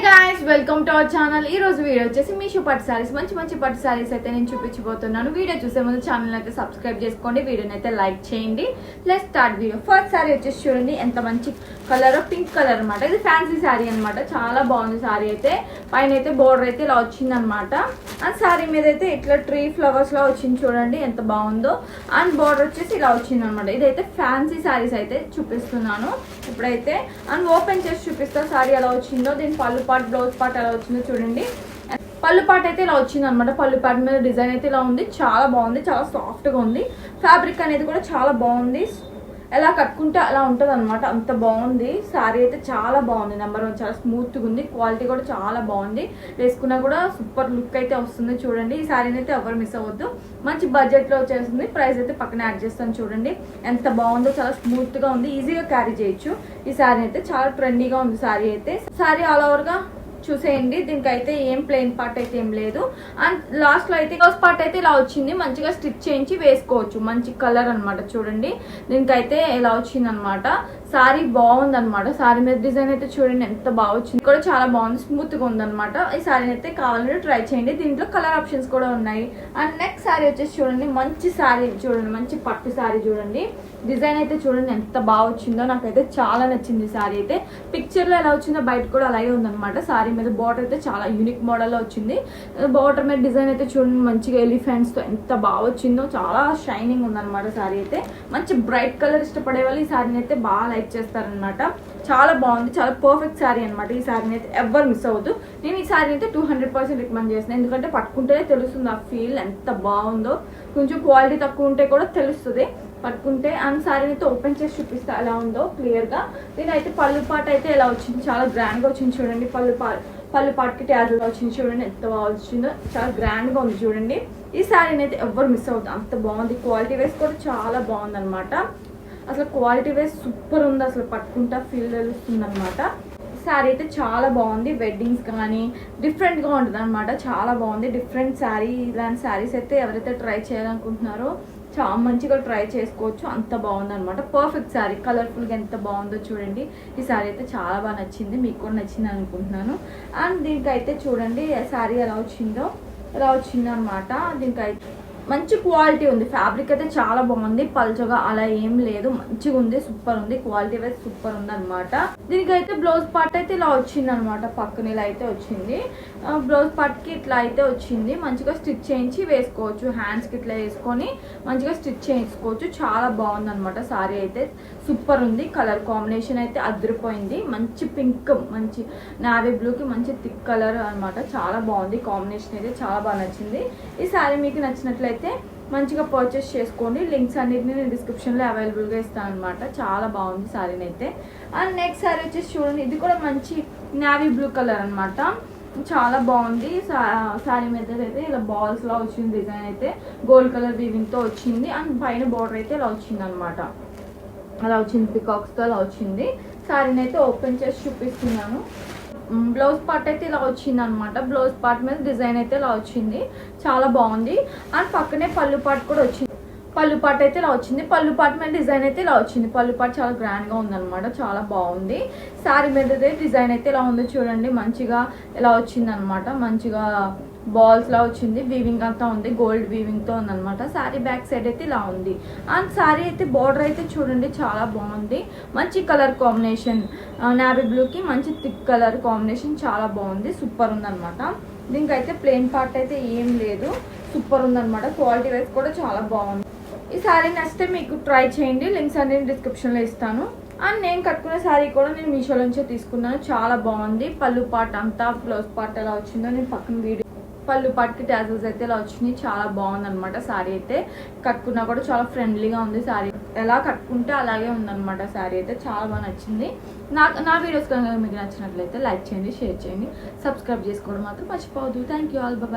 guys, welcome to our channel. ఈ రోజు video వచ్చేసి మీషో పట్టు సారీస్ మంచి పట్టు సారీస్ అయితే నేను చూపించబోతున్నాను. వీడియో చూసే ముందు ఛానల్ అయితే సబ్స్క్రైబ్ చేసుకోండి, వీడియోని అయితే లైక్ చేయండి. Let's start video. First sorry వచ్చేసి చూడండి ఎంత మంచి కలర్, పింక్ కలర్ అన్నమాట. ఇది ఫ్యాన్సీ సారీ అన్నమాట. చాలా బాగుంది సారీ అయితే. పైన అయితే బోర్డర్ అయితే ఇలా వచ్చింది అనమాట. అండ్ సారీ మీద అయితే ఇట్లా ట్రీ ఫ్లవర్స్ లా వచ్చింది చూడండి ఎంత బాగుందో. అండ్ బోర్డర్ వచ్చేసి ఇలా వచ్చింది అనమాట. ఇదైతే ఫ్యాన్సీ సారీస్ అయితే చూపిస్తున్నాను ఇప్పుడైతే. అండ్ ఓపెన్ చేసి చూపిస్తా సారీ ఎలా వచ్చిందో. దీని పళ్ళు పార్ట్, బ్లౌజ్ పార్ట్ ఎలా వచ్చిందో చూడండి. పళ్ళు పార్ట్ అయితే ఇలా వచ్చింది అనమాట. పళ్ళు పార్ట్ మీద డిజైన్ అయితే ఇలా ఉంది. చాలా బాగుంది, చాలా సాఫ్ట్ గా ఉంది. ఫ్యాబ్రిక్ అనేది కూడా చాలా బాగుంది. ఎలా కట్టుకుంటే అలా ఉంటుంది అనమాట. అంత బాగుంది సారీ అయితే. చాలా బాగుంది. నెంబర్ 1 చాలా స్మూత్ గా ఉంది. క్వాలిటీ కూడా చాలా బాగుంది. వేసుకున్నా కూడా సూపర్ లుక్ అయితే వస్తుంది చూడండి. ఈ సారీని అయితే ఎవరు మిస్ అవ్వద్దు. మంచి బడ్జెట్ లో వచ్చేస్తుంది. ప్రైస్ అయితే పక్కన యాడ్ చేస్తాను చూడండి ఎంత బాగుందో. చాలా స్మూత్ గా ఉంది. ఈజీగా క్యారీ చేయొచ్చు ఈ సారీ అయితే. చాలా ట్రెండీగా ఉంది సారీ అయితే. సారీ ఆల్ ఓవర్ గా చూసేయండి. దీనికైతే ఏం ప్లెయిన్ పార్ట్ అయితే ఏం లేదు. అండ్ లాస్ట్ లో అయితే బ్లౌజ్ పార్ట్ అయితే ఇలా వచ్చింది. మంచిగా స్టిచ్ చేయించి వేసుకోవచ్చు. మంచి కలర్ అనమాట చూడండి. దీనికైతే ఇలా వచ్చింది అనమాట. సారీ బాగుంది అనమాట. సారీ మీద డిజైన్ అయితే చూడండి ఎంత బాగా వచ్చింది. కూడా చాలా బాగుంది, స్మూత్ గా ఉంది అనమాట. ఈ సారీని అయితే కావాలంటే ట్రై చేయండి. దీంట్లో కలర్ ఆప్షన్స్ కూడా ఉన్నాయి. అండ్ నెక్స్ట్ సారీ వచ్చేసి చూడండి మంచి సారీ చూడండి. మంచి పట్టు సారీ చూడండి. డిజైన్ అయితే చూడండి ఎంత బాగా వచ్చిందో. నాకైతే చాలా నచ్చింది సారీ అయితే. పిక్చర్ లో ఎలా వచ్చిందో బయట కూడా అలాగే ఉందన్నమాట. సారీ మీద బార్డర్ అయితే చాలా యూనిక్ మోడల్ లో వచ్చింది. బార్డర్ మీద డిజైన్ అయితే చూడండి మంచిగా ఎలిఫెంట్స్ తో ఎంత బాగా వచ్చిందో. చాలా షైనింగ్ ఉందన్నమాట సారీ అయితే. మంచి బ్రైట్ కలర్ ఇష్టపడే వాళ్ళు ఈ సారీని అయితే బాగా లైక్ చేస్తారనమాట. చాలా బాగుంది, చాలా పర్ఫెక్ట్ సారీ అనమాట. ఈ సారీని అయితే ఎవరు మిస్ అవ్వద్దు. నేను ఈ సారీ అయితే 200% రికమెండ్ చేస్తాను. ఎందుకంటే పట్టుకుంటేనే తెలుస్తుంది ఆ ఫీల్ ఎంత బాగుందో. కొంచెం క్వాలిటీ తక్కువ ఉంటే కూడా తెలుస్తుంది పట్టుకుంటే. అండ్ సారీ అయితే ఓపెన్ చేసి చూపిస్తే ఎలా ఉందో క్లియర్ గా. దీని అయితే పళ్ళు పాట అయితే ఎలా వచ్చింది, చాలా గ్రాండ్ గా వచ్చింది చూడండి. పళ్ళు పాటకి ట్యాజల్ వచ్చింది చూడండి ఎంత బాగా వచ్చిందో. చాలా గ్రాండ్ గా ఉంది చూడండి. ఈ సారీని అయితే ఎవరు మిస్ అవుతుంది. అంత బాగుంది. క్వాలిటీ వైస్ కూడా చాలా బాగుంది అనమాట. అసలు క్వాలిటీ వైజ్ సూపర్ ఉంది. అసలు పట్టుకుంటా ఫీల్ తెలుస్తుంది అనమాట. శారీ అయితే చాలా బాగుంది. వెడ్డింగ్స్ కానీ డిఫరెంట్గా ఉంటుంది అనమాట. చాలా బాగుంది. డిఫరెంట్ శారీ. ఇలాంటి శారీస్ అయితే ఎవరైతే ట్రై చేయాలనుకుంటున్నారో చాలా మంచిగా ట్రై చేసుకోవచ్చు. అంత బాగుంది అనమాట. పర్ఫెక్ట్ శారీ. కలర్ఫుల్గా ఎంత బాగుందో చూడండి. ఈ శారీ అయితే చాలా బాగా నచ్చింది. మీకు కూడా నచ్చింది అనుకుంటున్నాను. అండ్ దీనికైతే చూడండి శారీ ఎలా వచ్చిందో. ఎలా వచ్చింది అనమాట. దీనికైతే మంచి క్వాలిటీ ఉంది. ఫ్యాబ్రిక్ అయితే చాలా బాగుంది. పల్చగా అలా ఏం లేదు. మంచిగా ఉంది. సూపర్ ఉంది. క్వాలిటీ వైజ్ సూపర్ ఉంది అనమాట. దీనికైతే బ్లౌజ్ పార్ట్ అయితే ఇలా వచ్చింది అనమాట. పక్కన ఇలా అయితే వచ్చింది. బ్లౌజ్ పార్ట్ కి ఇట్లా అయితే వచ్చింది. మంచిగా స్టిచ్ చేయించి వేసుకోవచ్చు. హ్యాండ్స్ కి ఇట్లా వేసుకొని మంచిగా స్టిచ్ చేయించుకోవచ్చు. చాలా బాగుంది అనమాట. సారీ అయితే సూపర్ ఉంది. కలర్ కాంబినేషన్ అయితే అదిరిపోయింది. మంచి పింక్, మంచి నావీ బ్లూ కి మంచి థిక్ కలర్ అనమాట. చాలా బాగుంది. కాంబినేషన్ అయితే చాలా బాగా నచ్చింది. ఈ సారీ మీకు నచ్చినట్లయితే మంచిగా పర్చేస్ చేసుకోండి. లింక్స్ అన్నిటిని నేను డిస్క్రిప్షన్లో అవైలబుల్గా ఇస్తాను అనమాట. చాలా బాగుంది సారీని అయితే. అండ్ నెక్స్ట్ సారీ వచ్చేసి చూడండి. ఇది కూడా మంచి నావీ బ్లూ కలర్ అనమాట. చాలా బాగుంది. సారీ మీద అయితే ఇలా బాల్స్ లా వచ్చింది. డిజైన్ అయితే గోల్డ్ కలర్ వీవింగ్ తో వచ్చింది. అండ్ పైన బార్డర్ అయితే ఇలా వచ్చింది అనమాట. అలా వచ్చింది. పికాక్స్ తో అలా వచ్చింది. సారీని అయితే ఓపెన్ చేసి చూపిస్తున్నాను. బ్లౌజ్ పార్ట్ అయితే ఇలా వచ్చింది అనమాట. బ్లౌజ్ పార్ట్ మీద డిజైన్ అయితే ఇలా వచ్చింది. చాలా బాగుంది. అండ్ పక్కనే పళ్ళు పార్ట్ కూడా వచ్చింది. పళ్ళు పార్ట్ అయితే ఇలా వచ్చింది. పళ్ళు పార్ట్ మీద డిజైన్ అయితే ఇలా వచ్చింది. పళ్ళు పార్ట్ చాలా గ్రాండ్ గా ఉంది అనమాట. చాలా బాగుంది. శారీ మీద డిజైన్ అయితే ఇలా ఉంది చూడండి. మంచిగా ఇలా వచ్చింది అనమాట. మంచిగా బాల్స్ లా వచ్చింది. వీవింగ్ అంతా ఉంది. గోల్డ్ వీవింగ్ తో ఉందన్నమాట. శారీ బ్యాక్ సైడ్ అయితే ఇలా ఉంది. అండ్ శారీ అయితే బార్డర్ అయితే చూడండి చాలా బాగుంది. మంచి కలర్ కాంబినేషన్. నావీ బ్లూ కి మంచి థిక్ కలర్ కాంబినేషన్ చాలా బాగుంది. సూపర్ ఉందన్నమాట. దీనికైతే ప్లెయిన్ పార్ట్ అయితే ఏం లేదు. సూపర్ ఉందన్నమాట. క్వాలిటీ వైజ్ కూడా చాలా బాగుంది. ఈ శారీ నచ్చితే మీకు ట్రై చేయండి. లింక్స్ అన్ని డిస్క్రిప్షన్లో ఇస్తాను. అండ్ నేను కట్టుకున్న శారీ కూడా నేను మీషో నుంచే తీసుకున్నాను. చాలా బాగుంది. పళ్ళు పార్ట్ అంతా బ్లౌజ్ పార్ట్ ఎలా వచ్చిందో నేను పక్కన వీడియో. పళ్ళు పార్ట్కి ట్యాజల్స్ అయితే ఇలా వచ్చినాయి. చాలా బాగుంది అనమాట. శారీ అయితే కట్టుకున్నా కూడా చాలా ఫ్రెండ్లీగా ఉంది. శారీ ఎలా కట్టుకుంటే అలాగే ఉందన్నమాట. శారీ అయితే చాలా బాగా నచ్చింది. నా వీడియోస్ కనుక మీకు నచ్చినట్లయితే లైక్ చేయండి, షేర్ చేయండి, సబ్స్క్రైబ్ చేసుకోవడం మాత్రం మర్చిపోవద్దు. Thank you all. బాయ్.